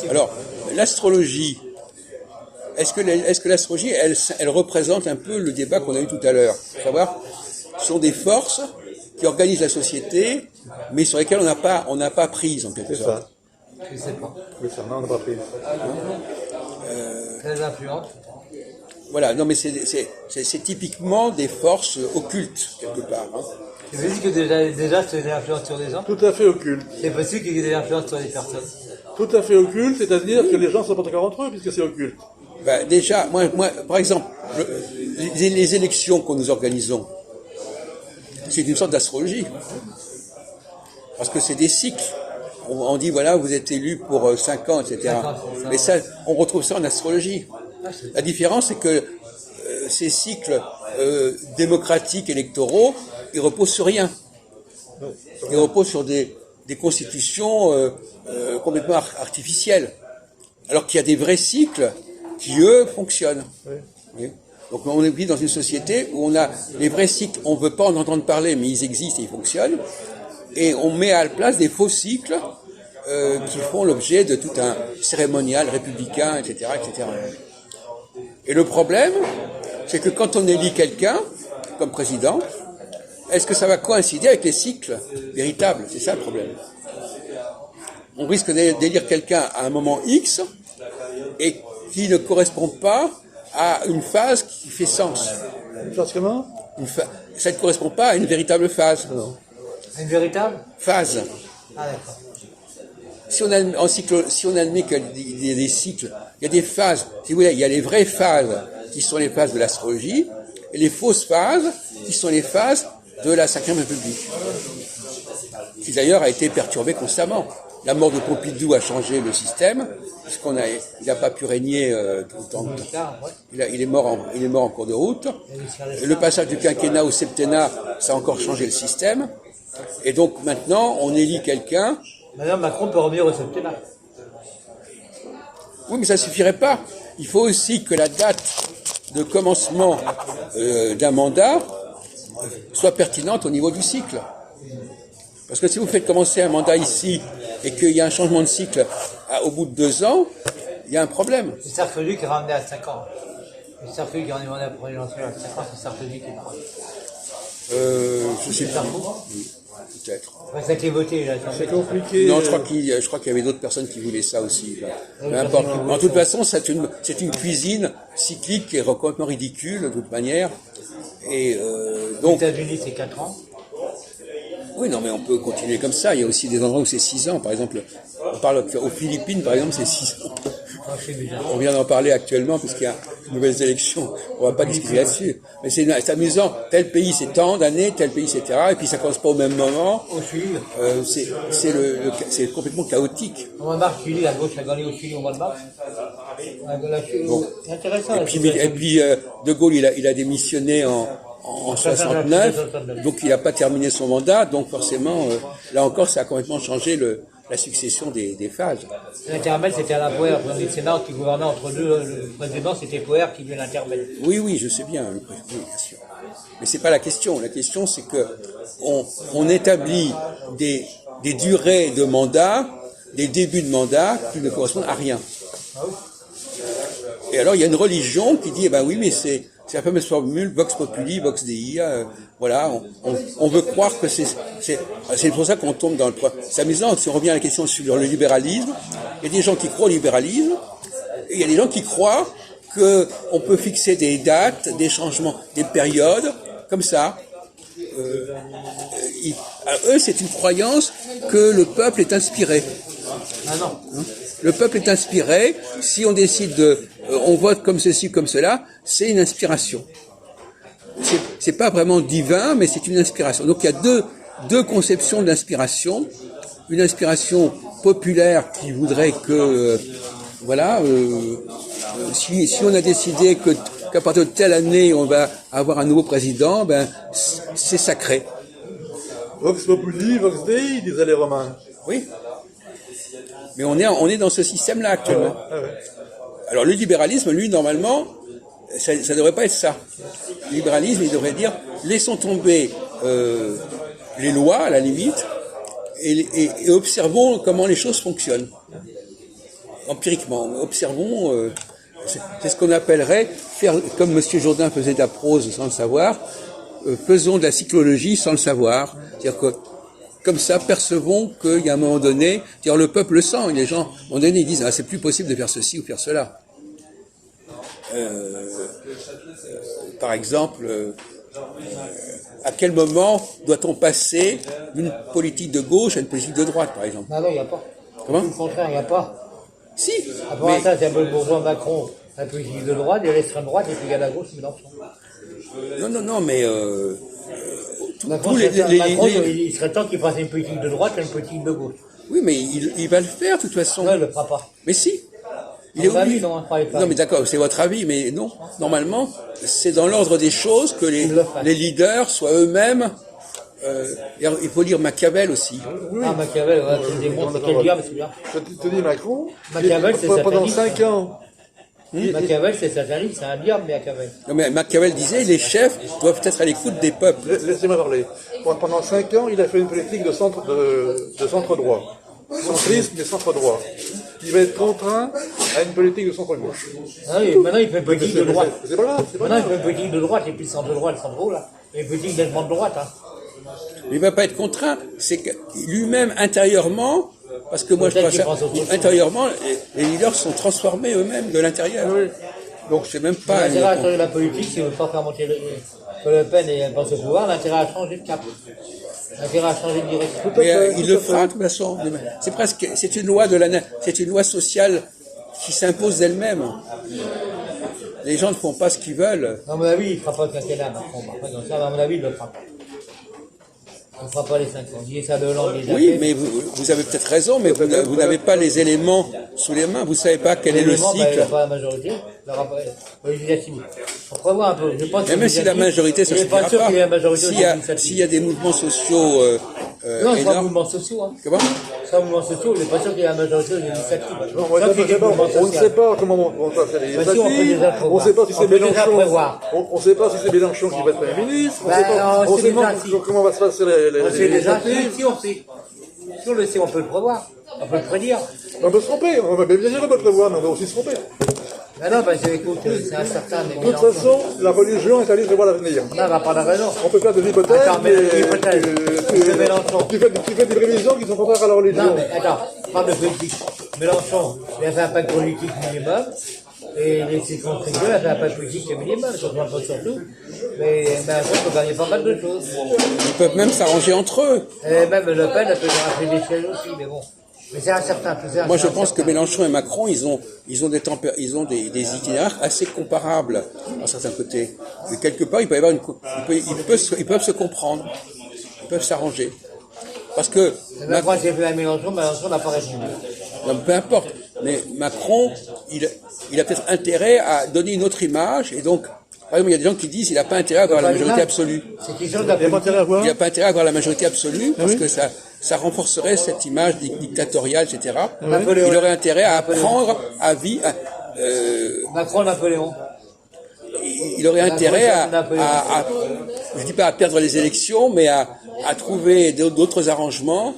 Alors, l'astrologie, est-ce que l'astrologie, elle représente un peu le débat qu'on a eu tout à l'heure? Savoir, ce sont des forces qui organisent la société, mais sur lesquelles on n'a pas prise, en quelque sorte. Je ne sais pas. Oui, ça, non, on n'a pas pris. Très influente. Voilà, non mais c'est typiquement des forces occultes, quelque part. Hein. C'est possible que déjà c'est des influences sur des gens. Tout à fait occulte. C'est possible qu'il y ait des influences sur des personnes. Tout à fait occulte, c'est-à-dire que les gens ne sont pas d'accord entre eux, puisque c'est occulte. Ben, déjà, moi, par exemple, les élections que nous organisons, c'est une sorte d'astrologie. Parce que c'est des cycles. On dit, voilà, vous êtes élu pour 5 ans, etc. Mais ça, on retrouve ça en astrologie. La différence, c'est que ces cycles démocratiques, électoraux, ils reposent sur rien. Ils reposent sur des constitutions complètement artificielles. Alors qu'il y a des vrais cycles qui, eux, fonctionnent. Oui. Donc on vit dans une société où on a les vrais cycles, on ne veut pas en entendre parler, mais ils existent et ils fonctionnent. Et on met à la place des faux cycles qui font l'objet de tout un cérémonial républicain, etc., etc. Et le problème, c'est que quand on élit quelqu'un comme président, est-ce que ça va coïncider avec les cycles véritables? C'est ça le problème. On risque d'élire quelqu'un à un moment X et qui ne correspond pas à une phase qui fait sens. Une phase comment? Ça ne correspond pas à une véritable phase. Non. Une véritable Phase. Ah d'accord. Si on admet qu'il y a des cycles, il y a des phases. Si vous voulez, il y a les vraies phases qui sont les phases de l'astrologie et les fausses phases qui sont les phases de la Ve République, qui d'ailleurs a été perturbée constamment. La mort de Pompidou a changé le système, il n'a pas pu régner tout le temps. Il est mort en cours de route. Le passage du quinquennat au septennat, ça a encore changé le système. Et donc maintenant, on élit quelqu'un. Madame Macron peut revenir au septennat. Oui, mais ça ne suffirait pas. Il faut aussi que la date de commencement d'un mandat soit pertinente au niveau du cycle. Parce que si vous faites commencer un mandat ici et qu'il y a un changement de cycle au bout de 2 ans, il y a un problème. C'est Sarkozy qui est ramené à 5 ans. C'est Sarkozy qui a demandé à la présidentielle à 5 ans, c'est Sarkozy qui est ramené. Je sais pas. Peut-être. Ça qui est voté, là. C'est compliqué. Non, je crois qu'il y avait d'autres personnes qui voulaient ça aussi. N'importe. En toute façon, c'est une cuisine cyclique qui est complètement ridicule, de toute manière. Et Aux donc. États-Unis, c'est 4 ans. Oui, non, mais on peut continuer comme ça. Il y a aussi des endroits où c'est 6 ans. Par exemple, on parle aux Philippines, par exemple, c'est 6 ans. On vient d'en parler actuellement parce qu'il y a de nouvelles élections. On va pas discuter là-dessus. Mais c'est amusant. Tel pays c'est tant d'années, tel pays c'est etc. Et puis ça commence pas au même moment. Au Chili. C'est complètement chaotique. Au mois de mars, Chili, la gauche a gagné au Chili au mois de mars. Bon. C'est intéressant. Et puis De Gaulle, il a démissionné en 69, donc il n'a pas terminé son mandat, donc forcément, là encore, ça a complètement changé la succession des phases. L'intermède, c'était Alain Poher, président du Sénat, qui gouvernait entre deux. Le président, c'était Poher qui faisait l'intermède. Oui, je sais bien, oui, bien sûr. Mais c'est pas la question. La question, c'est que on établit des durées de mandat, des débuts de mandat qui ne correspondent à rien. Et alors, il y a une religion qui dit, eh ben oui, mais c'est la fameuse formule Vox Populi, Vox Dei, voilà, on veut croire que c'est pour ça qu'on tombe dans le problème. C'est amusant, si on revient à la question sur le libéralisme, il y a des gens qui croient au libéralisme, et il y a des gens qui croient qu'on peut fixer des dates, des changements, des périodes, comme ça. Alors, eux, c'est une croyance que le peuple est inspiré. Ah non. Le peuple est inspiré, si on décide on vote comme ceci, comme cela, c'est une inspiration. C'est pas vraiment divin, mais c'est une inspiration. Donc il y a deux conceptions d'inspiration. Une inspiration populaire qui voudrait que, si on a décidé qu'à partir de telle année, on va avoir un nouveau président, ben, c'est sacré. Vox Populi, Vox Dei, disaient les Romains. Oui. Mais on est dans ce système-là actuellement. Ah ouais. Alors le libéralisme, lui, normalement, ça ne devrait pas être ça. Le libéralisme, il devrait dire, laissons tomber les lois, à la limite, et observons comment les choses fonctionnent. empiriquement, observons, c'est ce qu'on appellerait faire, comme M. Jourdain faisait de la prose sans le savoir, faisons de la cyclologie sans le savoir. C'est-à-dire que, comme ça, percevons qu'il y a un moment donné, c'est-à-dire le peuple le sent, les gens, à un moment donné, ils disent, ah, c'est plus possible de faire ceci ou faire cela. Par exemple, à quel moment doit-on passer d'une politique de gauche à une politique de droite, par exemple? Non, il n'y a pas. Comment? Tout le contraire, il n'y a pas. Si. Avant ça, c'est un peu le bourgeois Macron, la politique de droite, il y a l'extrême droite, et puis il y a la gauche, Mélenchon. Non, mais Macron, il serait temps qu'il fasse une politique de droite et une politique de gauche. Oui, mais il va le faire, de toute façon. Non, il ne le fera pas. Mais si. Il À est mon avis, obligé. non, pas. Non, mais d'accord, c'est votre avis, mais non. Normalement, c'est dans l'ordre des choses que les leaders soient eux-mêmes. Il faut lire Machiavel aussi. Oui. Ah, Machiavel, ouais, tu démontres quel diable celui-là. Je te dis Macron, Machiavel, c'est pendant sataniste. 5 ans, Machiavel, c'est sataniste, c'est un diable, Machiavel. Non, mais Machiavel disait, les chefs doivent être à l'écoute des peuples. laissez-moi parler. Pendant 5 ans, il a fait une politique de centre droit. Centrisme mais centre droit. Il va être contraint à une politique de centre gauche. Ah oui, maintenant il fait une politique de droite. C'est pas grave, c'est pas Maintenant il grave. fait une politique de droite, et puis le centre droit, le centre haut, là. Et une politique nettement de droite, hein. Il ne va pas être contraint. C'est que lui-même, intérieurement, parce que moi je Peut-être pense qu'il pense aux autres. intérieurement, les leaders sont transformés eux-mêmes de l'intérieur. Donc c'est même pas... L'intérêt à changer la politique, si on ne veut pas faire monter que Le Pen et pense au pouvoir, l'intérêt à changer de cap. L'intérêt à changer de direction. Mais il le fera de toute façon. C'est une loi c'est une loi sociale qui s'impose d'elle-même. Les gens ne font pas ce qu'ils veulent. À mon avis, il ne fera pas le quinquennat, Macron. Après, comme ça, à mon avis, il ne le fera pas. Il ne fera pas les 5 ans. Il dit ça de Hollande déjà. Oui, mais vous avez peut-être raison, mais vous n'avez pas les éléments sous les mains. Vous ne savez pas quel est le Il cycle. n'a pas la majorité. Il n'aura pas législative. On pourrait voir un peu. Je pense Et même si la majorité, ça ne il n'est pas suffira sûr pas. qu'il y ait la majorité aux législatives. S'il y a des mouvements sociaux Non, c'est pas un énormes... mouvement social. Hein. Comment? C'est un mouvement social, il n'est pas sûr qu'il y ait la majorité aux législatives. Non, Tant qu'il y ait des mouvements on ne sociaux. sait pas comment on va faire les Bah si, on peut déjà législatives, prévoir. on ne sait pas si On c'est peut déjà Mélenchon, prévoir. on ne sait pas si c'est Mélenchon qui va être Premier ministre, on Bah, ne sait pas, on on sait sait déjà, pas si. comment va se passer les On sait déjà, législatives. si on sait. Si on le sait, on peut le prévoir. On peut le prédire. On peut se tromper, on va bien dire on peut le prévoir, mais on va aussi se tromper. Mais non, parce que écoute, c'est incertain. De toute façon, la religion est allée prévoir l'avenir. On n'a pas la raison. On peut faire des hypothèses, Attends, mais hypothèse. C'est Mélenchon. tu fais des prévisions qui sont contraires à la religion. Non, mais attends, parle de politique. Mélenchon, il a fait un pacte politique minimum. Et les circonscriptions, il a fait un pacte politique minimum. Je ne comprends pas surtout. Mais Mélenchon peut gagner pas mal de choses. Ils peuvent même s'arranger entre eux. Et même Le Pen, elle peut rafler des sièges aussi, mais bon. Mais c'est incertain, tout ça. Moi, c'est je pense que incertain. Mélenchon et Macron, ils ont des itinéraires assez comparables à certains côtés. Et quelque part, il peut y avoir ils peuvent se comprendre, ils peuvent s'arranger. Parce que Mais Macron s'est fait à Mélenchon n'a pas répondu. peu importe, mais Macron, il a peut-être intérêt à donner une autre image, et donc, par exemple, il y a des gens qui disent qu'il n'a pas intérêt à avoir la majorité absolue. C'est quelque chose de la Il n'y a pas politique. intérêt à voir. Il n'a pas intérêt à avoir la majorité absolue, parce que ça renforcerait cette image dictatoriale, etc. Napoléon. Il aurait intérêt à apprendre à vivre, Macron, Napoléon. il aurait intérêt je dis pas à perdre les élections, mais à trouver d'autres arrangements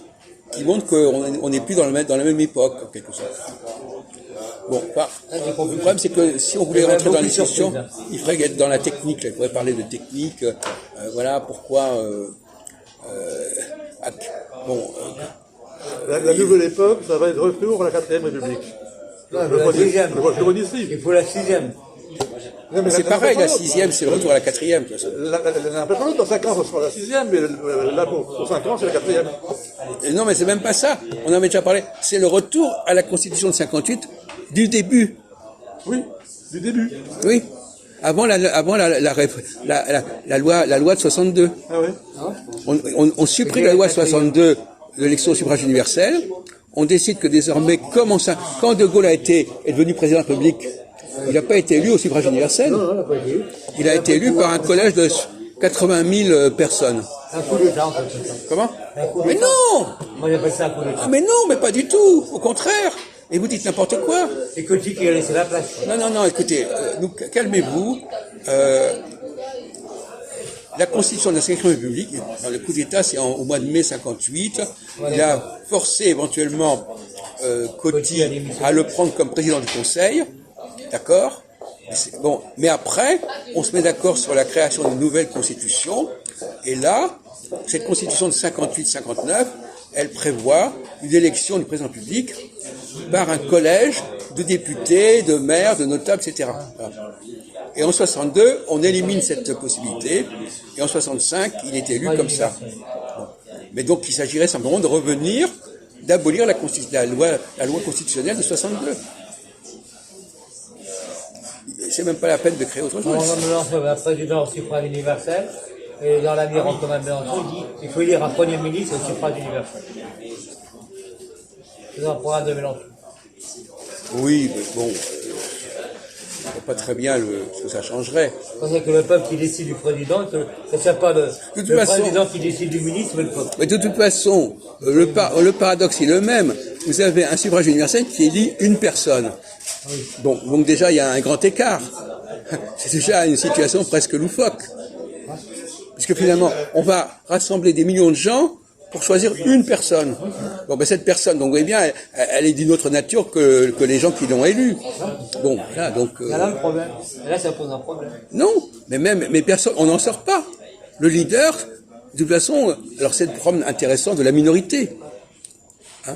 qui montrent qu'on n'est plus dans la même époque, en quelque sorte. Bon, le problème, c'est que si on voulait rentrer dans la discussion, il faudrait être dans la technique, là. Il faudrait parler de technique, voilà, pourquoi, La nouvelle époque, ça va être retour à la 4ème République. Non, la sixième. Je le redis ici. Il faut la sixième. Non, mais c'est pareil, la 6e, c'est le retour à la 4e, de toute façon. L'impression dans 5 ans, ce sera la 6ème, mais là, pour 5 ans, c'est la 4ème. Et non, mais c'est même pas ça. On en avait déjà parlé. C'est le retour à la Constitution de 58 du début. Oui, du début. Oui. Avant la loi de 62. Ah ouais. On supprime la loi de 62 de l'élection au suffrage universel. On décide que désormais, quand De Gaulle est devenu président de la République, il n'a pas été élu au suffrage universel. Il a été élu par un collège de 80 000 personnes. Un coup d'état, en fait. Comment? Un coup Mais d'état. non! Moi, j'appelle ça un coup d'état. Ah, mais non, mais pas du tout. Au contraire. Et vous dites n'importe quoi. C'est Coty qui a laissé la place. Non, écoutez, calmez-vous. La Constitution de la 5e République, le coup d'État, c'est au mois de mai 58. Il a forcé éventuellement Coty à le prendre comme président du Conseil, d'accord? Bon, mais après, on se met d'accord sur la création d'une nouvelle constitution, et là, cette constitution de 58-59, elle prévoit une élection du président public par un collège de députés, de maires, de notables, etc. Voilà. Et en 62, on élimine cette possibilité, et en 65, il est élu comme ça. Mais donc, il s'agirait simplement de revenir, d'abolir la loi constitutionnelle de 62. C'est même pas la peine de créer autre chose. On a un président au suffrage universel, et dans l'avenir en commun de Mélenchon, il dit qu'il faut élire un premier ministre au suffrage universel. C'est dans le programme de Mélenchon. Oui, mais bon, je vois pas très bien ce que ça changerait. C'est que le peuple qui décide du président, que ce n'est pas le président qui décide du ministre, mais le peuple. Mais de toute façon, le paradoxe est le même. Vous avez un suffrage universel qui élit une personne. Oui. Bon, donc déjà, il y a un grand écart. C'est déjà une situation presque loufoque. Puisque finalement, on va rassembler des millions de gens pour choisir une personne. Bon, ben cette personne, donc vous voyez bien, elle est d'une autre nature que les gens qui l'ont élue. Bon, là, donc... Il y a là le problème. Et là, ça pose un problème. Non, mais personne, on n'en sort pas. Le leader, de toute façon, alors c'est le problème intéressant de la minorité. Hein?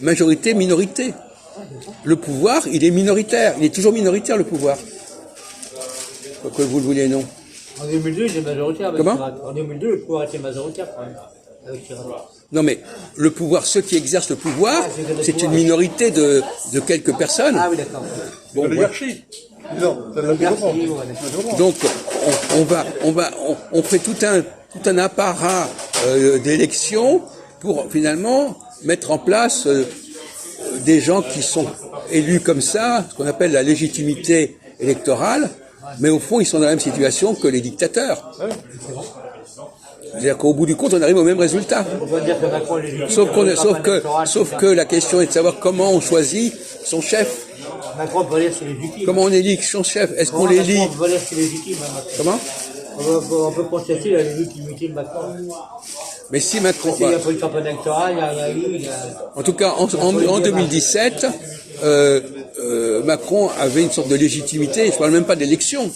Majorité, minorité. Le pouvoir, il est minoritaire. Il est toujours minoritaire, le pouvoir. Que vous le vouliez, non. En 2002, il était majoritaire. Avec Comment Chirac. En 2002, le pouvoir était majoritaire, quand même, avec Chirac. Non, mais le pouvoir, ceux qui exercent le pouvoir, c'est une minorité de quelques personnes. Ah oui, d'accord. Bon, L'oligarchie. Non, ça ne pas. donc, on fait tout un apparat d'élections pour finalement mettre en place des gens qui sont élus comme ça, ce qu'on appelle la légitimité électorale, mais au fond, ils sont dans la même situation que les dictateurs. C'est-à-dire qu'au bout du compte, on arrive au même résultat. On peut dire que Macron est légitime. Sauf que la question est de savoir comment on choisit son chef. Macron peut dire c'est légitime. Comment on élit son chef? Est-ce qu'on l'élit? On peut dire c'est légitime. Hein, Macron. Comment? On peut contester la légitimité de Macron. Mais si Macron... Il y a pas eu de campagne électorale, il y a eu... En tout cas, en 2017, Macron avait une sorte de légitimité. Je ne parle même pas d'élection.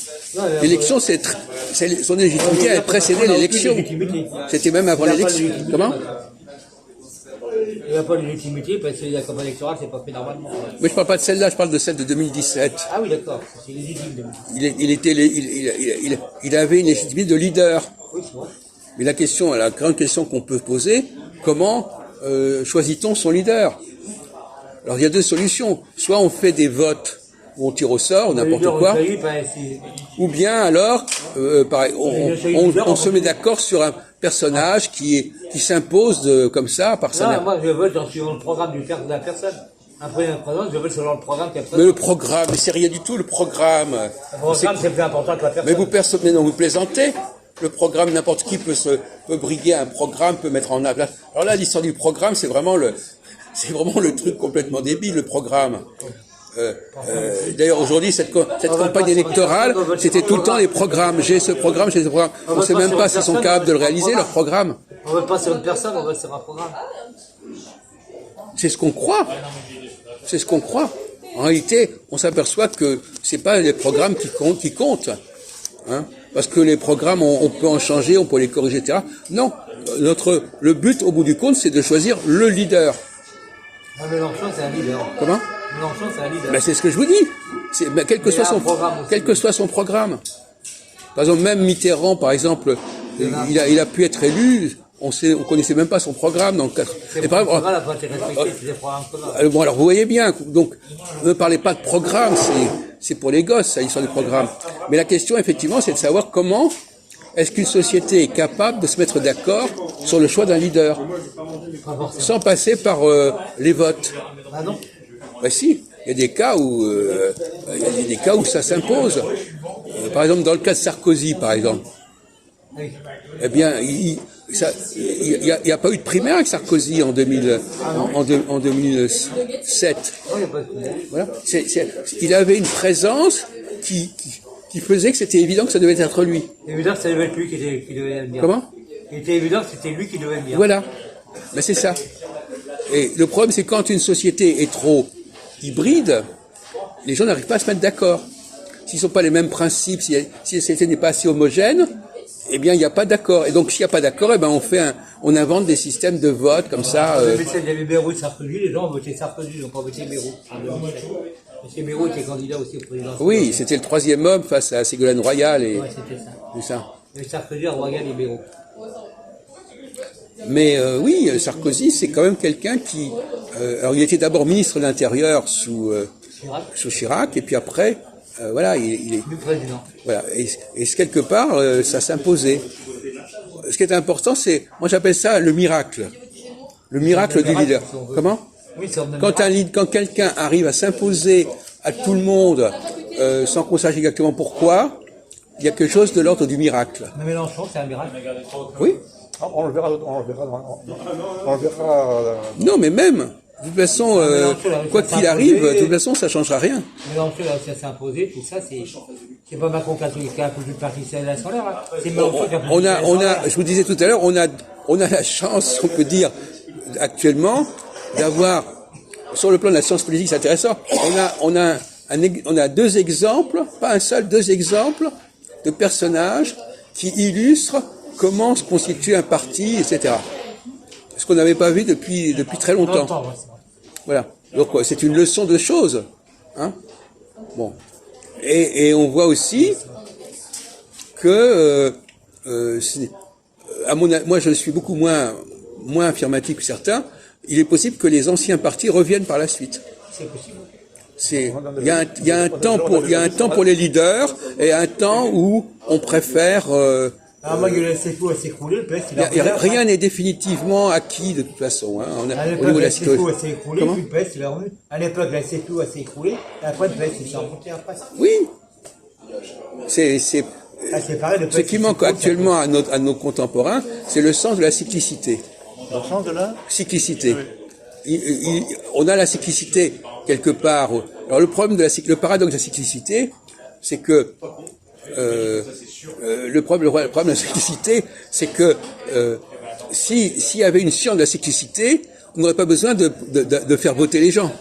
L'élection, son légitimité a précédé l'élection. C'était même avant l'élection. Comment? Il n'y a pas de légitimité parce que la campagne électorale, c'est pas fait normalement. Mais je ne parle pas de celle-là, je parle de celle de 2017. Ah oui, d'accord, c'est légitime. Il avait une légitimité de leader. Oui, c'est vrai. Mais la grande question qu'on peut poser, comment choisit-on son leader? Alors il y a deux solutions. Soit on fait des votes où on tire au sort, n'importe quoi, ou bien alors on se met d'accord sur un personnage qui s'impose comme ça par sa... Non, moi je vote selon le programme de la personne. Après un président, je vote selon le programme qu'il y a. Mais le programme, mais c'est rien du tout le programme. Le programme c'est plus important que la personne. Mais non, vous plaisantez. Le programme, n'importe qui peut briguer un programme, peut mettre en place. Alors là, l'histoire du programme, c'est vraiment le truc complètement débile, le programme. D'ailleurs, aujourd'hui, cette campagne électorale, c'était tout le temps les programmes. J'ai ce programme, j'ai ce programme. On ne sait même pas s'ils sont capables de le réaliser, leur programme. On ne veut pas sur une personne, on veut sur un programme. C'est ce qu'on croit. C'est ce qu'on croit. En réalité, on s'aperçoit que c'est pas les programmes qui comptent. Hein, parce que les programmes, on peut en changer, on peut les corriger, etc. Non, le but, au bout du compte, c'est de choisir le leader. Mélenchon, c'est un leader. Comment? Mélenchon, c'est un leader. Ben, c'est ce que je vous dis. Quel que soit son programme. Par exemple, même Mitterrand, par exemple, il a pu être élu. On connaissait même pas son programme. Donc, bon, alors vous voyez bien. Donc, ne parlez pas de programme. C'est pour les gosses, ça, l'histoire du programme. Mais la question, effectivement, c'est de savoir comment est-ce qu'une société est capable de se mettre d'accord sur le choix d'un leader, sans passer par les votes. Ah non? Ben si, il y a des cas où ça s'impose. Par exemple, dans le cas de Sarkozy, par exemple. Oui. Eh bien, il n'y a pas eu de primaire avec Sarkozy en 2007. Voilà. Il avait une présence qui faisait que c'était évident que ça devait être lui. Évident que ça devait être lui qui devait le dire. Comment? Il était évident que c'était lui qui devait le dire. Voilà. Mais c'est ça. Et le problème, c'est quand une société est trop hybride, les gens n'arrivent pas à se mettre d'accord. S'ils n'ont pas les mêmes principes, si la société n'est pas assez homogène, eh bien, il n'y a pas d'accord. Et donc, s'il n'y a pas d'accord, eh ben, on invente des systèmes de vote comme ça. Il y avait Bayrou et Sarkozy, les gens ont voté Sarkozy, ils n'ont pas voté Bayrou. Monsieur Bayrou était candidat aussi au président. Oui, c'était le troisième homme face à Ségolène Royal et Ouais, c'était ça. tout ça. Il y avait Sarkozy, Royal et Bayrou. Mais oui, Sarkozy, c'est quand même quelqu'un qui... alors, il était d'abord ministre de l'Intérieur sous Chirac, et puis après, voilà, il est... Du président. Voilà, et quelque part, ça s'imposait. Ce qui est important, c'est... Moi, j'appelle ça le miracle. Le miracle du leader. Comment ? Oui, c'est Quand quelqu'un arrive à s'imposer à tout le monde sans qu'on sache exactement pourquoi, il y a quelque chose de l'ordre du miracle. Mais Mélenchon, c'est un miracle. Oui. On le verra. Non, mais même, de toute façon, quoi qu'il arrive, de toute façon, ça ne changera rien. Mélenchon, là, ça s'est imposé, tout ça, c'est pas Macron qui a foutu le parti solaire, hein. C'est Mélenchon qui a foutu Je vous disais tout à l'heure, on a la chance, on peut dire, actuellement, d'avoir, sur le plan de la science politique, c'est intéressant, on a deux exemples, pas un seul, deux exemples de personnages qui illustrent comment se constitue un parti, etc. Ce qu'on n'avait pas vu depuis très longtemps. Voilà. Donc, c'est une leçon de choses. Hein. Bon. Et on voit aussi que, moi, je suis beaucoup moins affirmatif que certains. Il est possible que les anciens partis reviennent par la suite. C'est possible. Il y a un temps pour les leaders et un temps où on préfère. Moi, le SFO s'est écroulé, le PS, rien n'est définitivement acquis de toute façon. Hein. À l'époque, la SFO s'est écroulé, puis le PS, il est revenu. À l'époque, la SFO s'est écroulé, et après, le PS, il s'est remonté après. Oui. C'est pareil, le PS, ce qui manque actuellement à nos contemporains, c'est le sens de la cyclicité. Le sens de la cyclicité. Oui. On a la cyclicité quelque part. Alors le paradoxe de la cyclicité, c'est que le problème de la cyclicité, c'est que s'il y avait une science de la cyclicité, on n'aurait pas besoin de faire voter les gens.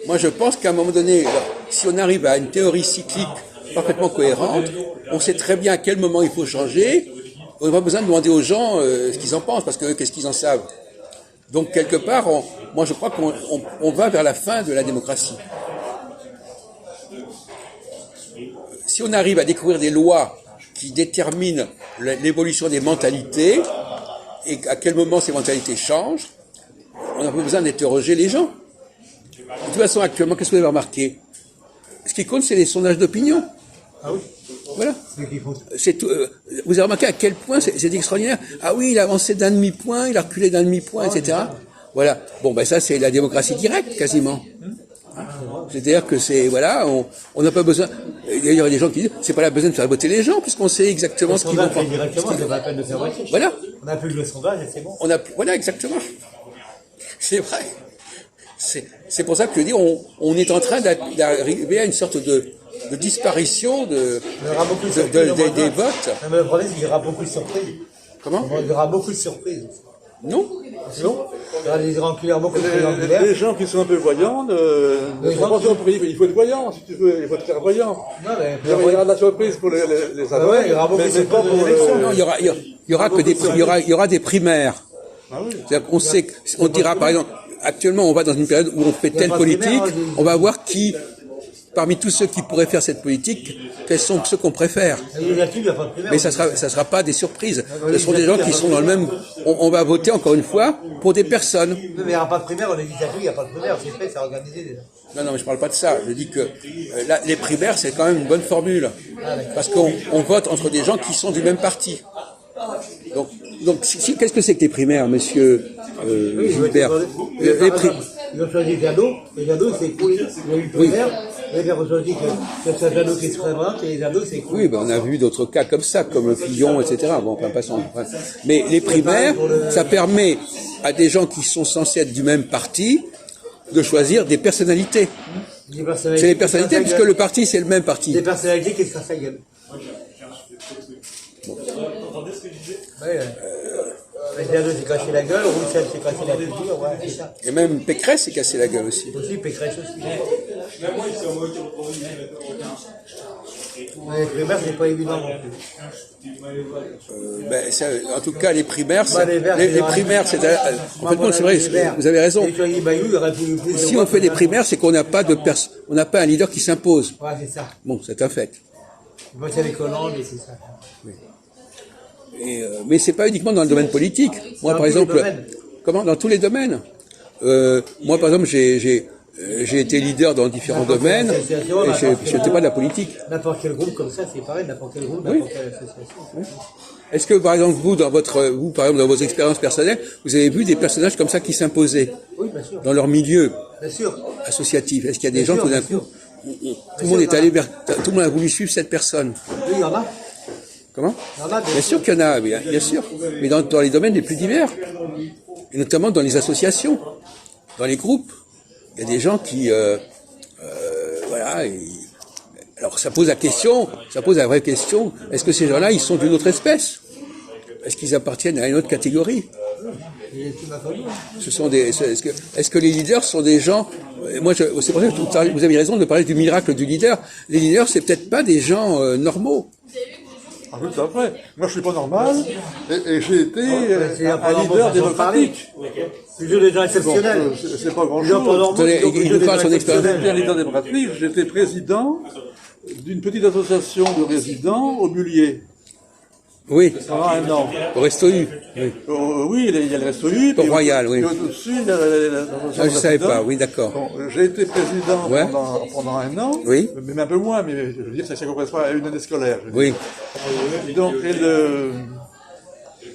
Moi, je pense qu'à un moment donné, si on arrive à une théorie cyclique parfaitement cohérente, on sait très bien à quel moment il faut changer. On n'a pas besoin de demander aux gens ce qu'ils en pensent, parce que qu'est-ce qu'ils en savent. Donc, quelque part, moi, je crois qu'on va vers la fin de la démocratie. Si on arrive à découvrir des lois qui déterminent l'évolution des mentalités, et à quel moment ces mentalités changent, on n'a pas besoin d'interroger les gens. De toute façon, actuellement, qu'est-ce que vous avez remarqué ? Ce qui compte, c'est les sondages d'opinion. Ah oui. Voilà. C'est tout, vous avez remarqué à quel point c'est extraordinaire. Ah oui, il a avancé d'un demi-point, il a reculé d'un demi-point, etc. Voilà. Bon, ben ça, c'est la démocratie directe, quasiment. C'est-à-dire que voilà, on n'a pas besoin. Il y a des gens qui disent, c'est pas la besoin de faire voter les gens, puisqu'on sait exactement ce qu'ils vont faire. Directement, c'est pas la peine de faire voter. Voilà. On a plus le sondage et c'est bon. Voilà, exactement. C'est vrai. C'est pour ça que je dis, on est en train d'arriver à une sorte de disparition des votes. Mais le problème, c'est qu'il y aura beaucoup de surprises. Comment ? Il y aura beaucoup de surprises. Non. Non. Il y aura beaucoup de triangulaires. Les gens qui sont un peu voyants ne sont pas surpris. Il faut être voyant, si tu veux. Il faut te faire voyant. Non, mais Il y aura de la surprise pour les aveugles. il y aura beaucoup de surprises pour l'élection. Non, il y aura des primaires. Ah oui. C'est-à-dire qu'on sait, on dira par exemple, actuellement on va dans une période où on fait telle politique, on va voir qui, parmi tous ceux qui pourraient faire cette politique, quels sont ceux qu'on préfère. Mais ça sera pas des surprises. Ce seront des gens qui sont dans le même. On va voter encore une fois pour des personnes. Mais il n'y aura pas de primaire, en législative, il n'y a pas de primaire, c'est fait, c'est organisé déjà. Non, mais je parle pas de ça. Je dis que les primaires, c'est quand même une bonne formule. Parce qu'on vote entre des gens qui sont du même parti. Donc qu'est-ce que c'est que les primaires, monsieur Gilbert? Ils ont choisi Jadot, et Jadot s'est écroulé. Il y a eu une primaire, et on choisi que c'est Jadot qui se présente, et Jadot s'est écroulé. Oui, ben on a vu d'autres cas comme ça, comme Fillon, etc. Bon, enfin, passons. Mais les primaires, ça permet à des gens qui sont censés être du même parti de choisir des personnalités. C'est les personnalités, puisque le parti, c'est le même parti. Des personnalités qui se cassent la gueule. Bon. Berdo s'est cassé la gueule, Roussel s'est cassé la figure, ouais, c'est ça. Et même Pécresse s'est cassé la gueule aussi. Aussi, Pécresse aussi. Les primaires, c'est pas évident non plus. En tout cas, les primaires, les primaires, c'est en fait, c'est vrai, vous avez raison. Si on fait des primaires, c'est qu'on n'a pas on n'a pas un leader qui s'impose. Ouais, c'est ça. Bon, c'est un fait. Moi, c'est les Collandes et c'est ça. Mais c'est pas uniquement dans le domaine politique. Moi, par exemple, comment dans tous les domaines. Moi, par exemple, j'ai été leader dans différents domaines et je n'étais pas de la politique. N'importe quel groupe comme ça, c'est pareil, n'importe quel groupe, n'importe quelle association. Oui. Est-ce que, par exemple, vous, par exemple, dans vos expériences personnelles, vous avez vu des personnages comme ça qui s'imposaient dans leur milieu associatif? Est-ce qu'il y a des gens tout d'un coup, tout le monde est allé tout le monde a voulu suivre cette personne? Oui, il y en a. Comment? Bien sûr qu'il y en a, bien sûr. Mais dans les domaines les plus divers. Et notamment dans les associations, dans les groupes. Il y a des gens qui, voilà. Alors ça pose la vraie question. Est-ce que ces gens-là, ils sont d'une autre espèce? Est-ce qu'ils appartiennent à une autre catégorie? Est-ce que les leaders sont des gens? Moi, c'est pour ça que vous avez raison de parler du miracle du leader. Les leaders, c'est peut-être pas des gens normaux. Ah oui, tout à fait. Moi, je suis pas normal, et j'ai été un leader démocratique. Toujours des gens exceptionnels. C'est pas grand-chose. Il nous parle de son expérience. J'étais un leader démocratique, j'étais président d'une petite association de résidents au Bullier. Oui. Pendant 1 an. Au Resto U. Oui. Oui, il y a le Resto U. Au Royal, oui. Au-dessus, je ne savais pas, oui, d'accord. Bon, j'ai été président pendant 1 an. Oui. Mais un peu moins, mais je veux dire, ça correspond à une année scolaire. Oui. Donc,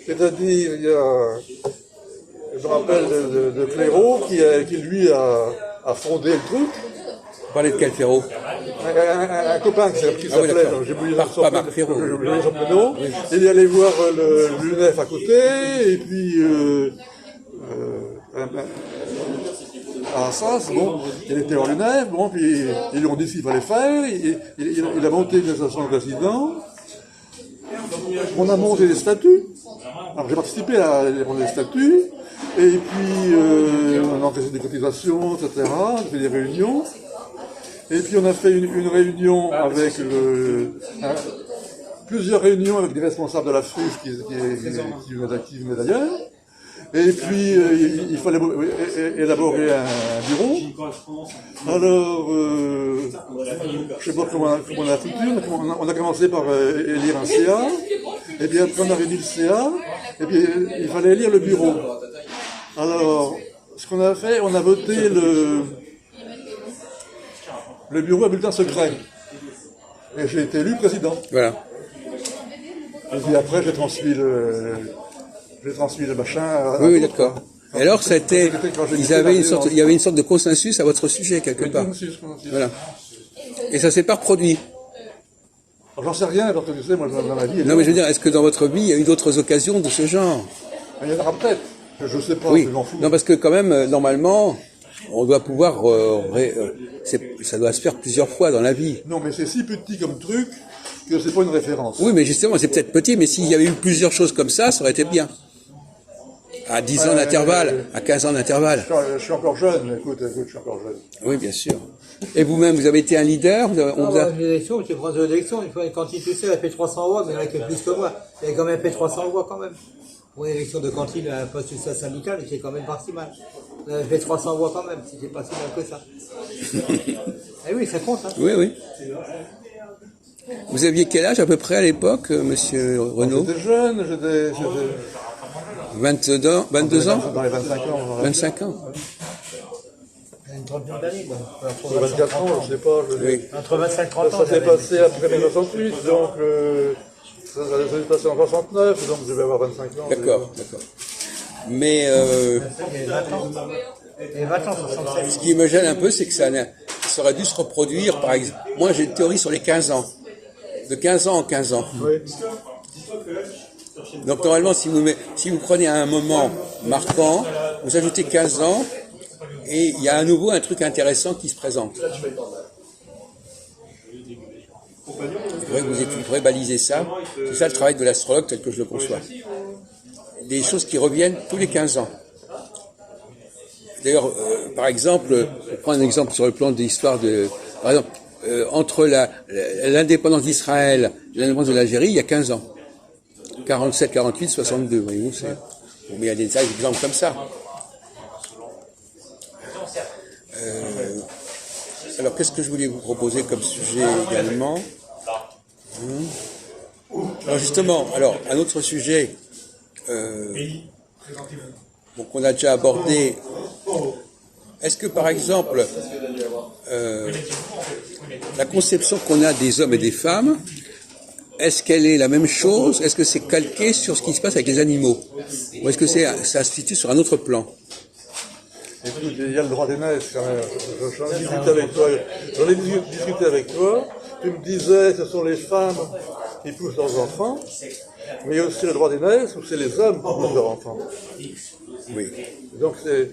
c'est-à-dire, il y a, je me rappelle de Clairaut qui lui a fondé le truc. Vous parlez de quel Ferraud? Un copain qui s'appelait, j'ai oublié son prénom, il est allé voir l'UNEF à côté, et puis à Assas, bon, il était en l'UNEF, bon, puis ils lui ont dit ce qu'il fallait faire, il a monté une association de résidents, on a monté des statuts, alors j'ai participé à monter des statuts, et puis on a encaissé des cotisations, etc., on a fait des réunions. Et puis on a fait une réunion avec plusieurs réunions avec des responsables de la FRIF qui venaient d'ailleurs. Et puis il fallait élaborer un bureau. Alors, je sais pas comment on a foutu, on a commencé par élire un CA, et puis après on a réuni le CA, et puis il fallait élire le bureau. Alors, ce qu'on a fait, on a voté le bureau à bulletin secret. Et j'ai été élu président. Voilà. Et puis après, j'ai transmis le machin. Oui, d'accord. Et alors, il y avait une sorte de consensus à votre sujet, quelque part. Consensus. Voilà. Et ça s'est pas reproduit. J'en sais rien, parce que tu sais, moi, dans ma vie... Non, mais je veux dire, est-ce que dans votre vie, il y a eu d'autres occasions de ce genre? Il y en aura peut-être. Je sais pas, oui. Je m'en fous. Non, parce que quand même, normalement, on doit pouvoir... ça doit se faire plusieurs fois dans la vie. Non, mais c'est si petit comme truc que c'est pas une référence. Oui, mais justement, c'est peut-être petit, mais s'il y avait eu plusieurs choses comme ça aurait été bien. À 10 ans d'intervalle, à 15 ans d'intervalle. Je suis encore jeune, écoute, je suis encore jeune. Oui, bien sûr. Et vous-même, vous avez été un leader? L'élection, j'étais français d'élection, quand il toussait, il a fait 300 voix, mais il y en a qui plus que moi. Il a quand même fait 300 voix quand même. Pour une élection de cantine à un poste syndical, j'étais quand même pas si mal. Il avait fait 300 voix quand même, c'était pas si mal que ça. Eh oui, ça compte, hein. Oui, oui. Vous aviez quel âge à peu près à l'époque, monsieur Renaud? J'étais jeune, j'étais... 22 ans? Dans les 25 ans. 25 ans. Une trentaine d'années, quoi. 24 ans, je sais pas. Oui. Entre 25 et 30 ans. Ça s'est passé après 1968, donc ça s'est passé en 69, donc je vais avoir 25 ans. D'accord. Mais Et 20 ans. Et 20 ans, 67. ce qui me gêne un peu, c'est que ça aurait dû se reproduire, par exemple. Moi, j'ai une théorie sur les 15 ans. De 15 ans en 15 ans. Oui. Donc normalement, si vous prenez à un moment marquant, vous ajoutez 15 ans, et il y a à nouveau un truc intéressant qui se présente. Il faudrait que vous étudiez, baliser ça. C'est ça le travail de l'astrologue tel que je le conçois. des choses qui reviennent tous les 15 ans. D'ailleurs, par exemple, pour prendre un exemple sur le plan de l'histoire par exemple, entre l'indépendance d'Israël et l'indépendance de l'Algérie, il y a 15 ans. 47, 48, 62, voyez-vous. Bon, mais il y a des exemples comme ça. Alors, qu'est-ce que je voulais vous proposer comme sujet également? Alors justement, un autre sujet qu'on a déjà abordé. Est-ce que par exemple, la conception qu'on a des hommes et des femmes, est-ce qu'elle est la même chose? Est-ce que c'est calqué sur ce qui se passe avec les animaux? Ou est-ce que ça se situe sur un autre plan? Écoute, il y a le droit d'aînesse quand même. J'en ai discuté avec toi. Tu me disais que ce sont les femmes qui poussent leurs enfants, mais il y a aussi le droit d'aînesse où c'est les hommes qui poussent leurs enfants. Oui. Donc c'est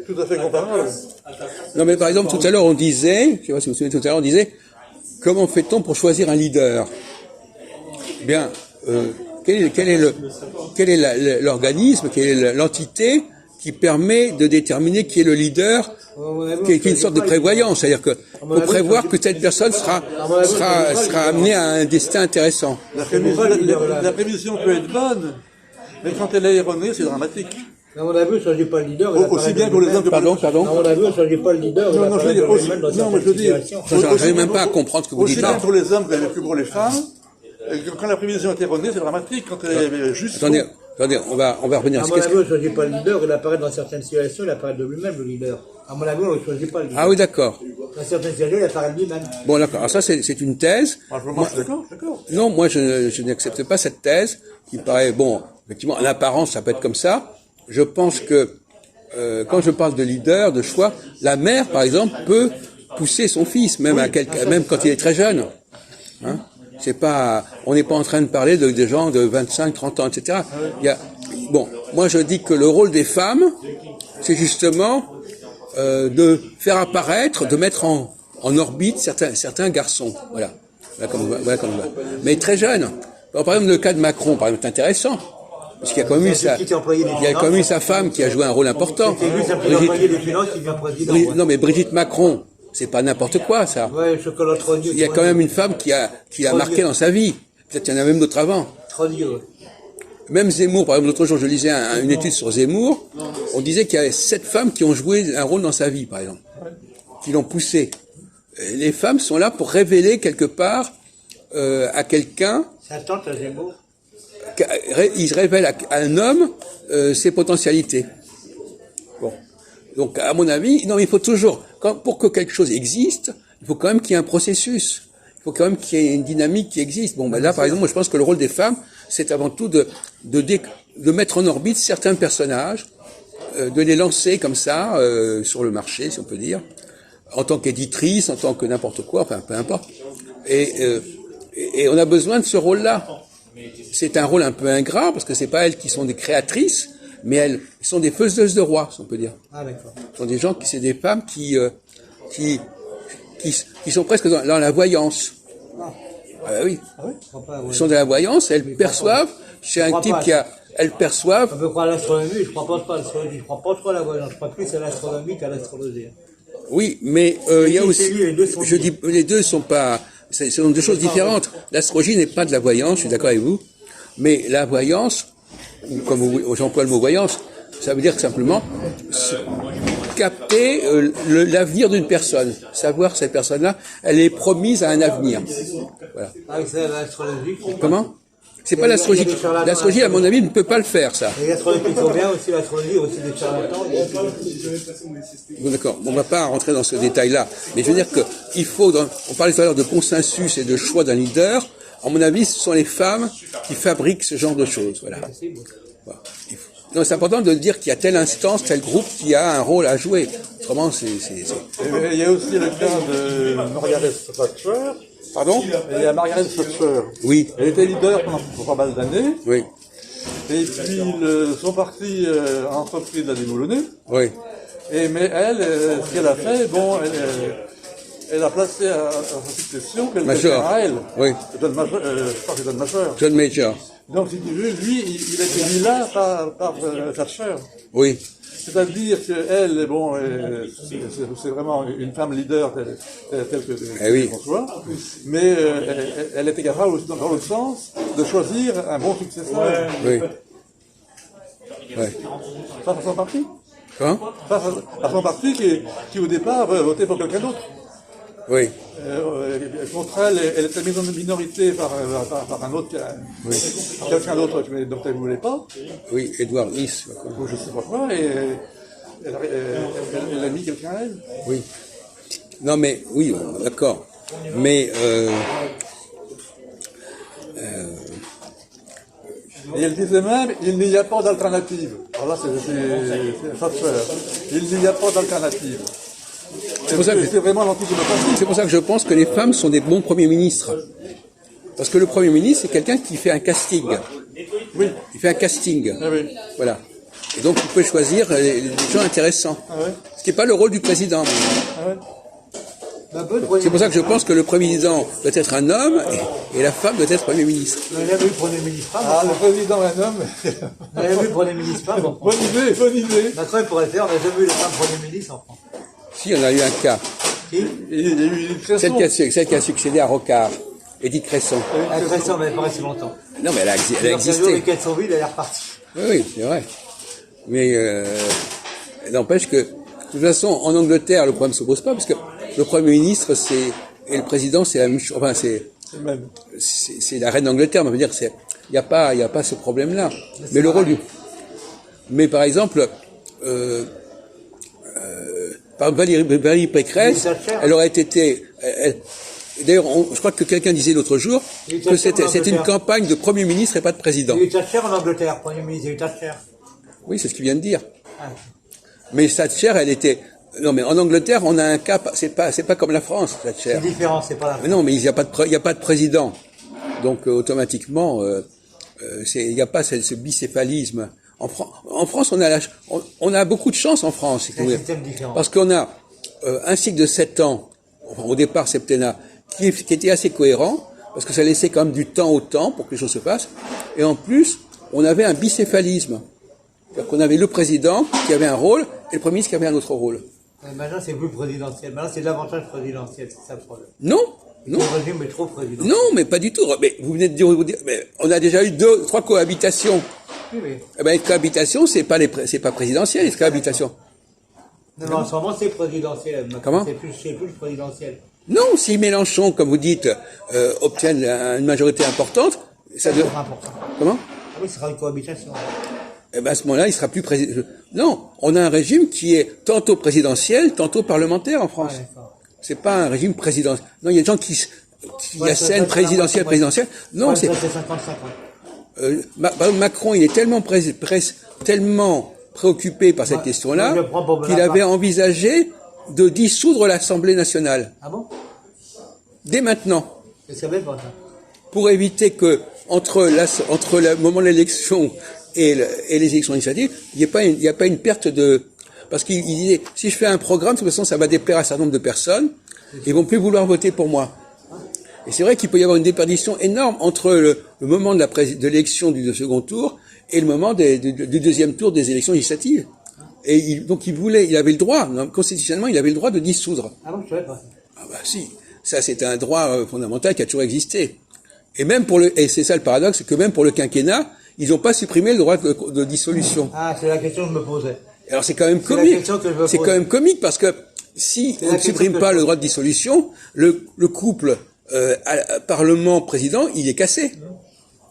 tout à fait comparable. Non mais par exemple tout à l'heure on disait, je sais pas si vous vous souvenez, tout à l'heure on disait, comment fait-on pour choisir un leader? Bien, quel est l'organisme, quelle est l'entité qui permet de déterminer qui est le leader, qui est une sorte de prévoyance, c'est-à-dire que faut prévoir que cette personne sera amenée à un destin intéressant. La prévision peut être bonne, mais quand elle est erronée, c'est dramatique. À mon avis, on ne choisit pas le leader. Aussi bien pour les hommes que pour les femmes. Pardon. À mon avis, on ne choisit pas le leader. Non, je veux dire, j'arrive même pas à comprendre ce que vous dites aussi là. bien pour les hommes que pour les femmes. Quand la prévision est erronée, c'est dramatique. Quand elle est juste. Attendez, on va revenir. À mon avis, on ne choisit pas le leader. Il apparaît dans certaines situations, il apparaît de lui-même, le leader. À mon avis, on ne choisit pas le leader. Ah oui, d'accord. Dans certaines situations, il apparaît de lui-même. Bon, d'accord. Alors ça, c'est une thèse. Moi, je suis d'accord. Non, moi, je n'accepte pas cette thèse qui paraît, bon, effectivement, en apparence, ça peut être comme ça. Je pense que, quand je parle de leader, de choix, la mère, par exemple, peut pousser son fils, même quand il est très jeune. Hein? On n'est pas en train de parler de gens de 25, 30 ans, etc. Bon, moi je dis que le rôle des femmes, c'est justement de faire apparaître, de mettre en orbite certains garçons. Voilà comme on va. Mais très jeunes. Alors, par exemple, le cas de Macron, par exemple, c'est intéressant. Parce qu'il y a quand même eu sa femme qui a joué un rôle important. Non, mais Brigitte Macron, c'est pas n'importe quoi, ça. Ouais, chocolat il y a quand même une femme qui a marqué dans sa vie. Peut-être qu'il y en a même d'autres avant. Même Zemmour, par exemple, l'autre jour, je lisais une étude sur Zemmour. On disait qu'il y avait 7 femmes qui ont joué un rôle dans sa vie, par exemple. Qui l'ont poussé. Les femmes sont là pour révéler quelque part à quelqu'un. Ça tente à Zemmour. Il révèle à un homme ses potentialités. Bon. Donc, à mon avis, non, il faut toujours, pour que quelque chose existe, il faut quand même qu'il y ait un processus. Il faut quand même qu'il y ait une dynamique qui existe. Bon, ben là, par exemple, moi, je pense que le rôle des femmes, c'est avant tout de mettre en orbite certains personnages, de les lancer comme ça, sur le marché, si on peut dire, en tant qu'éditrice, en tant que n'importe quoi, enfin, peu importe. Et on a besoin de ce rôle-là. C'est un rôle un peu ingrat, parce que c'est pas elles qui sont des créatrices, mais elles sont des faiseuses de rois, si on peut dire. Ah, d'accord. Ce sont des gens c'est des femmes qui sont presque dans la voyance. Ah oui. Elles sont de la voyance, elles perçoivent, chez un type elles perçoivent. On peut croire à l'astronomie, je ne crois pas à l'astrologie, je ne crois pas trop à la voyance, je crois plus à l'astronomie qu'à l'astrologie. Oui, mais il y a aussi, je dis, les deux sont pas, ce sont deux choses différentes. L'astrologie n'est pas de la voyance, je suis d'accord avec vous, mais la voyance, comme j'emploie le mot voyance, ça veut dire que simplement capter l'avenir d'une personne, savoir que cette personne-là, elle est promise à un avenir. Voilà. Avec ça, l'astrologie. Comment? C'est pas l'astrologie. L'astrologie, à mon avis, ne peut pas le faire, ça. Les astrologues qui sont bien aussi, l'astrologie, aussi des charlatans. Bon, d'accord. On va pas rentrer dans ce détail-là. Mais je veux dire que il faut, on parlait tout à l'heure de consensus et de choix d'un leader. À mon avis, ce sont les femmes qui fabriquent ce genre de choses. Voilà. Voilà. Non, c'est important de dire qu'il y a telle instance, tel groupe qui a un rôle à jouer. Autrement, Il y a aussi le cas de Margaret Thatcher. Pardon? Il y a Margaret Thatcher. Oui. Elle était leader pendant pas mal d'années. Oui. Et puis, son parti a entrepris de la déboulonner. Oui. Mais elle, ce qu'elle a fait, bon, elle a placé à sa succession quelqu'un Major. à elle. Oui. John Major, je crois que c'est John Major. John Major. Donc, si tu veux, lui, il a été mis là par Thatcher. Oui. C'est-à-dire qu'elle, bon, c'est vraiment une femme leader telle que oui. François, mais elle était capable aussi, dans l'autre sens, de choisir un bon successeur. Oui. Ouais. Face à son parti. Comment? Face à son parti qui au départ votait pour quelqu'un d'autre. Oui. Contre elle, elle était mise en minorité par un autre, quelqu'un d'autre dont elle ne voulait pas. Oui, Edward Heath. Ou je sais pas quoi, et elle a mis quelqu'un à elle. Oui. Non mais, oui, d'accord. Mais, Et elle disait même, il n'y a pas d'alternative. Alors là, c'est Thatcher. Il n'y a pas d'alternative. C'est vraiment l'antidémocratie. c'est pour ça que je pense que les femmes sont des bons premiers ministres. Parce que le premier ministre, c'est quelqu'un qui fait un casting. Oui. Il fait un casting. Ah oui. Voilà. Et donc, il peut choisir les gens intéressants. Ah ouais. Ce qui n'est pas le rôle du président. Ah ouais. C'est pour ça que je pense que le président doit être un homme et la femme doit être premier ministre. On n'a jamais eu Premier ministre femme. Ah, le président est un homme. On n'a jamais eu Premier ministre femme en France. Bonne idée, bonne idée. Macron, il pourrait le faire, on n'a jamais eu la femme Premier ministre en France. Si, on a eu un cas. Qui? Il y a eu une création. Celle qui a succédé à Rocard, Edith Cresson. La Cresson, mais elle pas resté longtemps. Non, mais elle a Elle a existé. avec Katsonville, elle est repartie. Oui, oui, c'est vrai. Mais n'empêche que, de toute façon, en Angleterre, le problème ne se pose pas, parce que le Premier ministre et le président, c'est la même chose. Enfin, c'est la reine d'Angleterre, mais on veut dire, il n'y a pas ce problème-là. Mais le rôle du... Mais par exemple, par Valérie Pécresse, elle aurait été... D'ailleurs, je crois que quelqu'un disait l'autre jour que c'était une campagne de Premier ministre et pas de président. Il y a eu Thatcher en Angleterre, Premier ministre, il y a eu Thatcher. Oui, c'est ce qu'il vient de dire. Ah. Mais Thatcher, elle était... Non, mais en Angleterre, on a un cas... C'est pas comme la France, Thatcher. C'est différent, c'est pas la Mais non, mais il n'y a pas de président. Donc, automatiquement, il n'y a pas ce bicéphalisme. En France, on a beaucoup de chance en France. C'est un système différent. Parce qu'on a un cycle de 7 ans, enfin, au départ septennat, qui était assez cohérent, parce que ça laissait quand même du temps au temps pour que les choses se passent. Et en plus, on avait un bicéphalisme. C'est-à-dire qu'on avait le président qui avait un rôle et le premier ministre qui avait un autre rôle. Mais maintenant, c'est plus présidentiel. Maintenant, c'est davantage présidentiel, c'est ça le problème. Non, non. Le régime est trop présidentiel. Non, mais pas du tout. Mais vous venez de dire, mais on a déjà eu 3 cohabitations. Oui, oui. Eh ben, une cohabitation, c'est pas présidentiel, une cohabitation. Non, mais en ce moment, c'est présidentiel. Comment? C'est plus présidentiel. Non, si Mélenchon, comme vous dites, obtient une majorité importante, ça C'est devrait... important. Comment? Ah oui, ce sera une cohabitation. Eh ben, à ce moment-là, il sera plus président. Non, on a un régime qui est tantôt présidentiel, tantôt parlementaire en France. Ouais, d'accord. C'est pas un régime présidentiel. Non, il y a des gens qui assènent présidentiel. Non, Ouais, c'est... ça, c'est 50-50. Par exemple, Macron, il est tellement tellement préoccupé par cette Ouais, question-là je le prends pour qu'il Bonaparte. avait envisagé de dissoudre l'Assemblée nationale. Ah bon? Dès maintenant. C'est ça même pas ça. Pour éviter que, entre le moment de l'élection et les élections législatives, il n'y a pas une perte de... Parce qu'il disait, si je fais un programme, de toute façon, ça va déplaire à un certain nombre de personnes, et ils vont plus vouloir voter pour moi. Et c'est vrai qu'il peut y avoir une déperdition énorme entre le moment de l'élection du second tour et le moment du deuxième tour des élections législatives. Et donc il avait le droit, constitutionnellement, il avait le droit de dissoudre. Ah bon, je savais pas ça. Ah bah si, ça c'est un droit fondamental qui a toujours existé. Et même et c'est ça le paradoxe, c'est que même pour le quinquennat, ils n'ont pas supprimé le droit de dissolution. Ah, c'est la question que je me posais. Alors c'est quand même C'est la comique. question que je me C'est pose. quand même comique parce que si C'est on la ne question supprime que pas je le pose. droit de dissolution, le couple Parlement-président, il est cassé.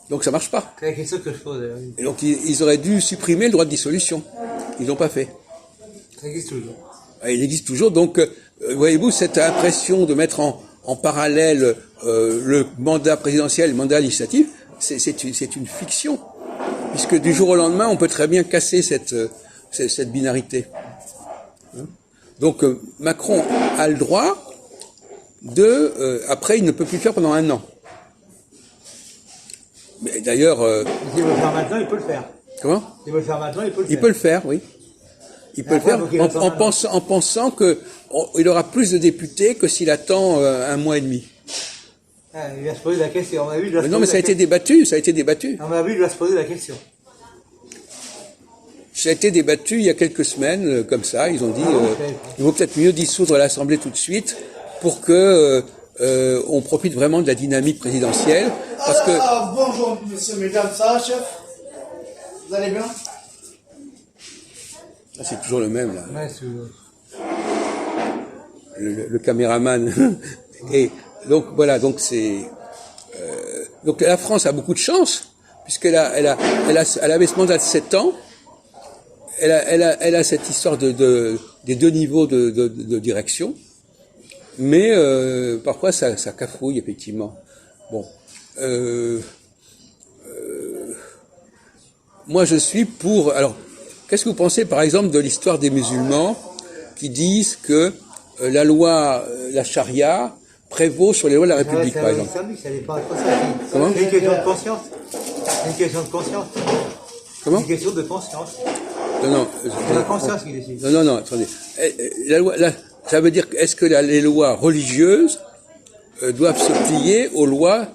Donc ça marche pas. C'est la question que je posais. Oui. Et donc ils auraient dû supprimer le droit de dissolution. Ils l'ont pas fait. Ça existe toujours. Il existe toujours. Donc voyez-vous cette impression de mettre en parallèle le mandat présidentiel et le mandat législatif, c'est une fiction. Puisque du jour au lendemain, on peut très bien casser cette binarité. Donc Macron a le droit après il ne peut plus le faire pendant 1 an. Mais d'ailleurs... S'il veut le faire maintenant, il peut le faire. comment? S'il veut le faire maintenant, il peut le faire. Il peut le faire, oui. Il peut le faire en pensant qu'il aura plus de députés que s'il attend un mois et demi. Il va se poser la question. Non, mais ça a été débattu, ça a été débattu. À mon avis, il va se poser la question. Ça a été débattu il y a quelques semaines, comme ça. Ils ont dit il vaut peut-être mieux dissoudre l'Assemblée tout de suite pour que on profite vraiment de la dynamique présidentielle. Parce que... Bonjour, messieurs, mesdames, ça va, chef? Vous allez bien? Ah, c'est toujours le même, là. Ouais, Le caméraman. Et donc, voilà, donc c'est... donc la France a beaucoup de chance, puisqu'elle avait ce mandat de 7 ans. Elle a cette histoire des deux niveaux de direction, mais parfois ça cafouille effectivement. Bon, moi je suis pour. Alors, qu'est-ce que vous pensez par exemple de l'histoire des musulmans qui disent que la loi, la charia, prévaut sur les lois de la République, par exemple? Comment? C'est une question de conscience. C'est une question de conscience. Comment? C'est une question de conscience. Non, c'est la conscience qui décide. Non, attendez. La loi, ça veut dire, est-ce que les lois religieuses doivent se plier aux lois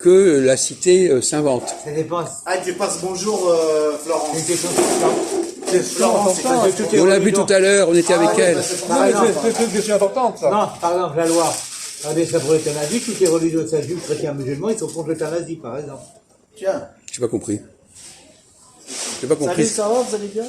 que la cité s'invente? Ça dépend. Ah, tu passes bonjour, Florence. C'est une question de conscience. C'est Florence, On l'a vu tout à l'heure, on était avec elle. C'est une question importante, ça. Non, par exemple, la loi. Regardez ça pour l'euthanasie, toutes les religions, ça juifs, chrétiens, musulmans, ils sont contre l'euthanasie, par exemple. Tiens. J'ai pas compris. J'ai pas compris. Salut, ça va, vous allez bien?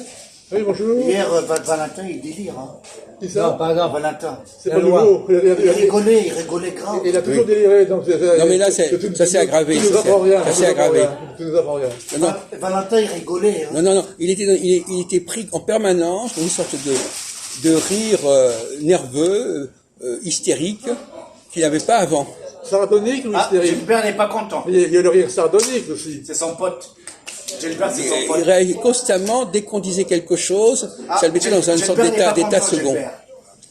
Oui, bonjour. Hier, Valentin, il délire, hein. Qui ça? Non, par exemple, Valentin. C'est la pas loi. nouveau. Il rigolait grave. Il a toujours déliré. Donc Non, mais là, ça s'est aggravé. Tu nous apprends rien. Ça s'est aggravé. Tu nous apprends rien. Non, Valentin, il rigolait, hein. non. Il était pris en permanence dans une sorte de rire nerveux, hystérique, qu'il n'avait pas avant. Sardonique ou Ah, hystérique? Gilbert n'est pas content. Il y a le rire sardonique aussi. C'est son pote. Gilbert, c'est son Il pote. réagit constamment, dès qu'on disait quelque chose, ça le mettait dans une sorte d'état second.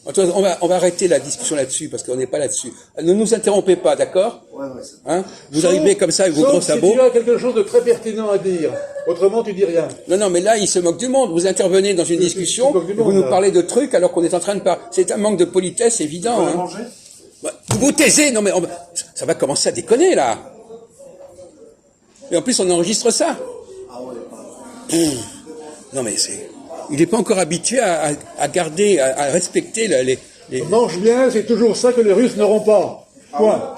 On va arrêter la discussion là-dessus, parce qu'on n'est pas là-dessus. Ne nous interrompez pas, d'accord? Ouais, c'est Hein? Vous arrivez comme ça avec vos gros sabots. Si tu as quelque chose de très pertinent à dire, autrement tu dis rien. Non, mais là, il se moque du monde. Vous intervenez dans une discussion, et vous nous parlez de trucs alors qu'on est en train de parler. C'est un manque de politesse évident. Vous voulez Hein. manger? Vous vous taisez, non mais ça va commencer à déconner là. Et en plus on enregistre ça. Ah ouais, Non mais il n'est pas encore habitué à garder, à respecter les... Mange bien, c'est toujours ça que les Russes n'auront pas. Point.